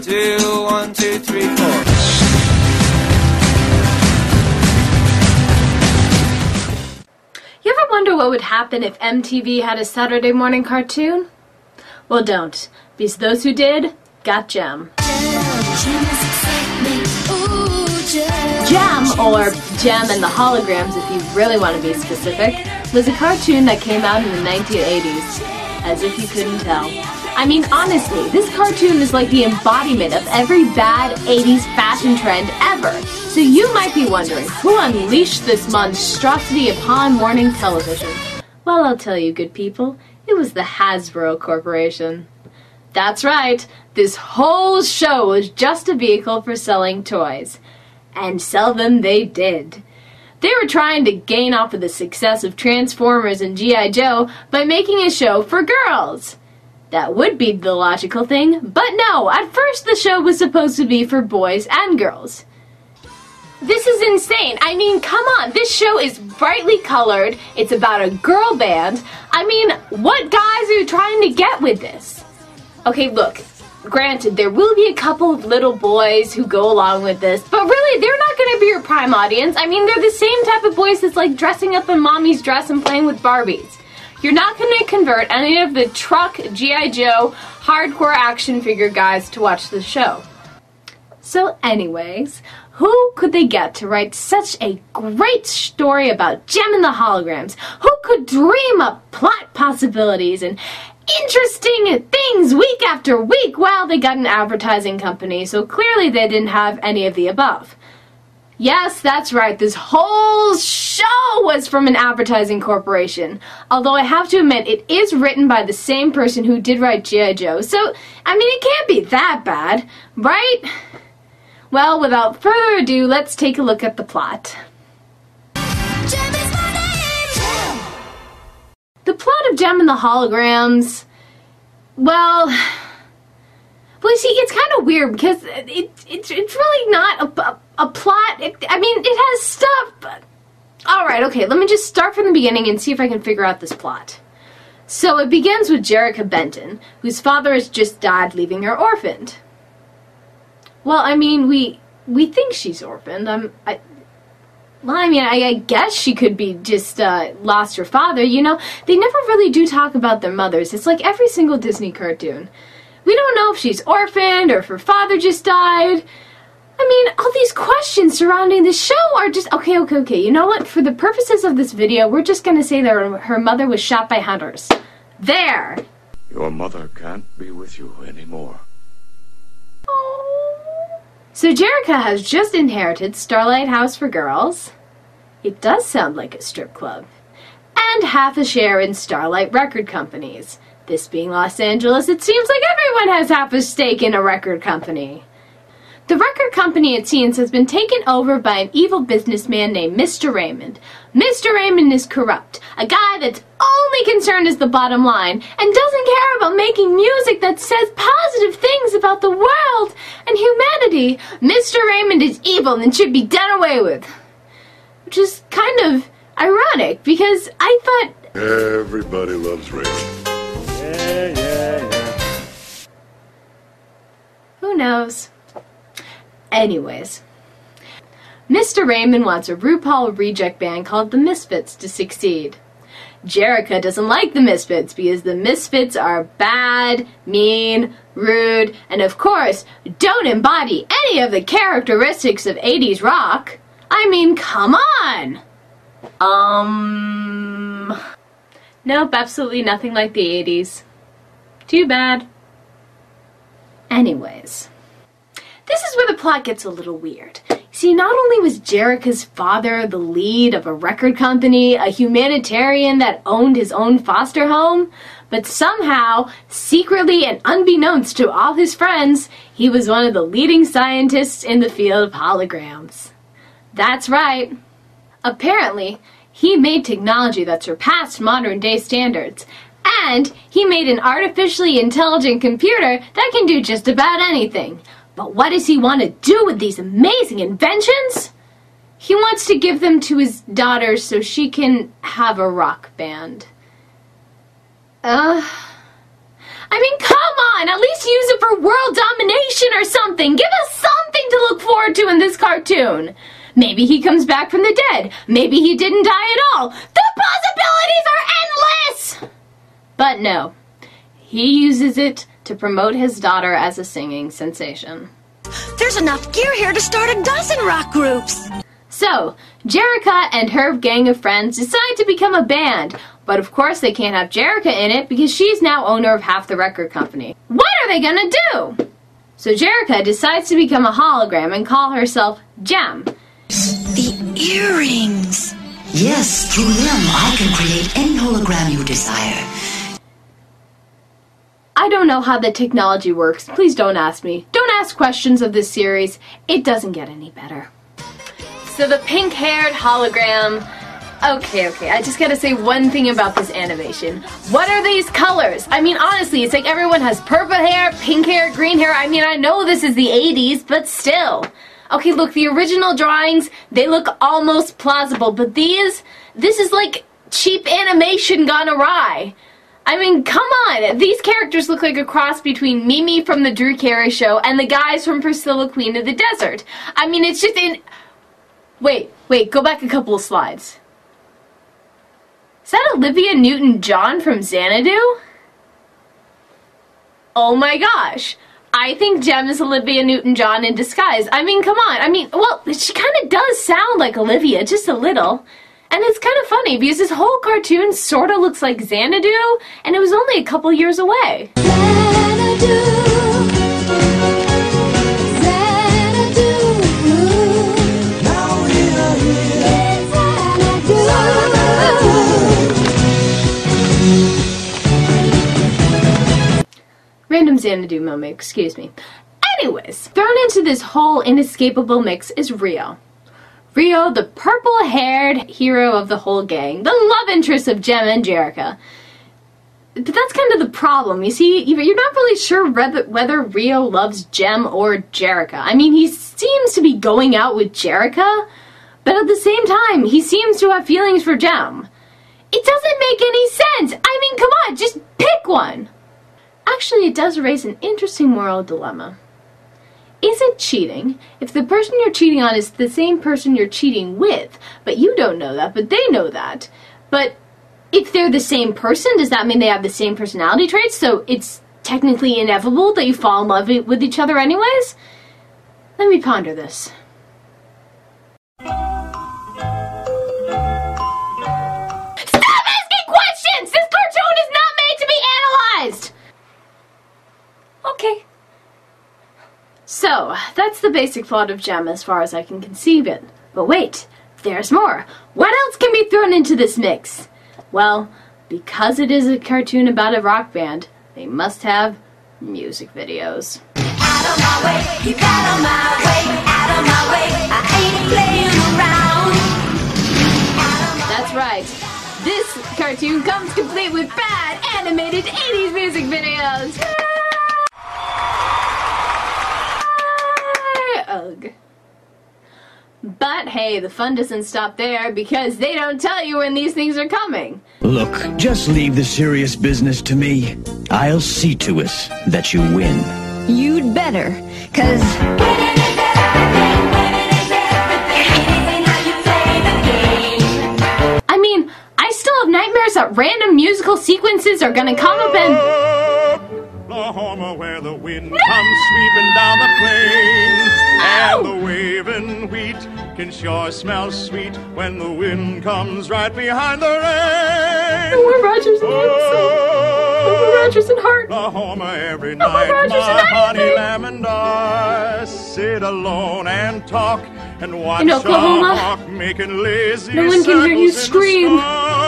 2, 1, 2, 3, 4. You ever wonder what would happen if MTV had a Saturday morning cartoon? Well, don't, because those who did got Gem. Gem, or Gem and the Holograms if you really want to be specific, was a cartoon that came out in the 1980s. As if you couldn't tell. I mean, honestly, this cartoon is like the embodiment of every bad 80s fashion trend ever. So you might be wondering, who unleashed this monstrosity upon morning television? Well, I'll tell you, good people, it was the Hasbro Corporation. That's right, this whole show was just a vehicle for selling toys. And sell them they did. They were trying to gain off of the success of Transformers and G.I. Joe by making a show for girls. That would be the logical thing, but no, at first the show was supposed to be for boys and girls. This is insane. I mean, come on, this show is brightly colored, it's about a girl band. I mean, what guys are you trying to get with this? Okay, look. Granted, there will be a couple of little boys who go along with this, but really, they're not going to be your prime audience. I mean, they're the same type of boys that's like dressing up in mommy's dress and playing with Barbies. You're not going to convert any of the truck, G.I. Joe, hardcore action figure guys to watch the show. So anyways, who could they get to write such a great story about Gem and the Holograms? Who could dream up plot possibilities and interesting things week after week? Well, they got an advertising company, so clearly they didn't have any of the above. Yes, that's right, this whole show was from an advertising corporation. Although I have to admit, it is written by the same person who did write G.I. Joe, so, I mean, it can't be that bad, right? Well, without further ado, let's take a look at the plot. The plot of Gem and the Holograms, well, you see, it's kind of weird because it's really not a plot. I mean, it has stuff, but... Alright, okay, let me just start from the beginning and see if I can figure out this plot. So it begins with Jerrica Benton, whose father has just died, leaving her orphaned. Well, I mean, we think she's orphaned. I guess she could be just lost her father, you know? They never really do talk about their mothers. It's like every single Disney cartoon. We don't know if she's orphaned or if her father just died. I mean, all these questions surrounding the show are just... Okay, you know what? For the purposes of this video, we're just gonna say that her mother was shot by hunters. There! Your mother can't be with you anymore. So Jerrica has just inherited Starlight House for Girls. It does sound like a strip club. And half a share in Starlight Record Companies. This being Los Angeles, it seems like everyone has half a stake in a record company. The record company, it seems, has been taken over by an evil businessman named Mr. Raymond. Mr. Raymond is corrupt, a guy that's only concerned is the bottom line, and doesn't care about making music that says positive things about the world and humanity. Mr. Raymond is evil and should be done away with. Which is kind of ironic, because I thought... Everybody loves Raymond. Yeah. Who knows? Anyways, Mr. Raymond wants a RuPaul reject band called the Misfits to succeed. Jerrica doesn't like the Misfits because the Misfits are bad, mean, rude, and of course, don't embody any of the characteristics of 80s rock. I mean, come on! Nope, absolutely nothing like the 80s. Too bad. Anyways, this is where the plot gets a little weird. See, not only was Jerrica's father the lead of a record company, a humanitarian that owned his own foster home, but somehow, secretly and unbeknownst to all his friends, he was one of the leading scientists in the field of holograms. That's right. Apparently, he made technology that surpassed modern-day standards, and he made an artificially intelligent computer that can do just about anything. But what does he want to do with these amazing inventions? He wants to give them to his daughter so she can have a rock band. I mean, come on, at least use it for world domination or something. Give us something to look forward to in this cartoon. Maybe he comes back from the dead. Maybe he didn't die at all. The possibilities are endless! But no, he uses it to promote his daughter as a singing sensation. There's enough gear here to start a dozen rock groups. So, Jerrica and her gang of friends decide to become a band, but of course they can't have Jerrica in it because she's now owner of half the record company. What are they gonna do? So Jerrica decides to become a hologram and call herself Gem. The earrings. Yes, through them I can create any hologram you desire. I don't know how the technology works. Please don't ask me. Don't ask questions of this series. It doesn't get any better. So the pink-haired hologram. Okay, I just gotta say one thing about this animation. What are these colors? I mean, honestly, it's like everyone has purple hair, pink hair, green hair. I mean, I know this is the 80s, but still. Okay, look, the original drawings, they look almost plausible, but this is like cheap animation gone awry. I mean, come on! These characters look like a cross between Mimi from the Drew Carey Show and the guys from Priscilla, Queen of the Desert. I mean, it's just in... Wait, go back a couple of slides. Is that Olivia Newton-John from Xanadu? Oh my gosh! I think Gem is Olivia Newton-John in disguise. I mean, come on. I mean, well, she kind of does sound like Olivia, just a little. And it's kind of funny because this whole cartoon sort of looks like Xanadu, and it was only a couple years away. Random Xanadu moment, excuse me. Anyways, thrown into this whole inescapable mix is Rio. Rio, the purple-haired hero of the whole gang, the love interest of Gem and Jerrica. But that's kind of the problem. You see, you're not really sure whether Rio loves Gem or Jerrica. I mean, he seems to be going out with Jerrica, but at the same time, he seems to have feelings for Gem. It doesn't make any sense! I mean, come on, just pick one! Actually, it does raise an interesting moral dilemma. Is it cheating if the person you're cheating on is the same person you're cheating with, but you don't know that, but they know that? But if they're the same person, does that mean they have the same personality traits, so it's technically inevitable that you fall in love with each other anyways? Let me ponder this. Stop asking questions! This cartoon is not made to be analyzed! Okay. So, that's the basic plot of Gem as far as I can conceive it. But wait, there's more. What else can be thrown into this mix? Well, because it is a cartoon about a rock band, they must have music videos. Out of my way, you got on my way, out of my way, I ain't playing around. That's right. This cartoon comes complete with bad animated 80s music videos. Yay! Ugh. But hey, the fun doesn't stop there because they don't tell you when these things are coming. Look, just leave the serious business to me. I'll see to it that you win. You'd better, 'cause winning is everything, winning is everything. It ain't how you play the game. I mean, I still have nightmares that random musical sequences are gonna come up and... Oklahoma, where the wind comes sweeping down the plain, and the waving wheat can sure smell sweet when the wind comes right behind the rain. More Rogers and More Rogers and Hart. Oklahoma, every night my honey lamb and I sit alone and talk and watch in Oklahoma, a hawk making lazy no one can hear you circles in the scream. sky.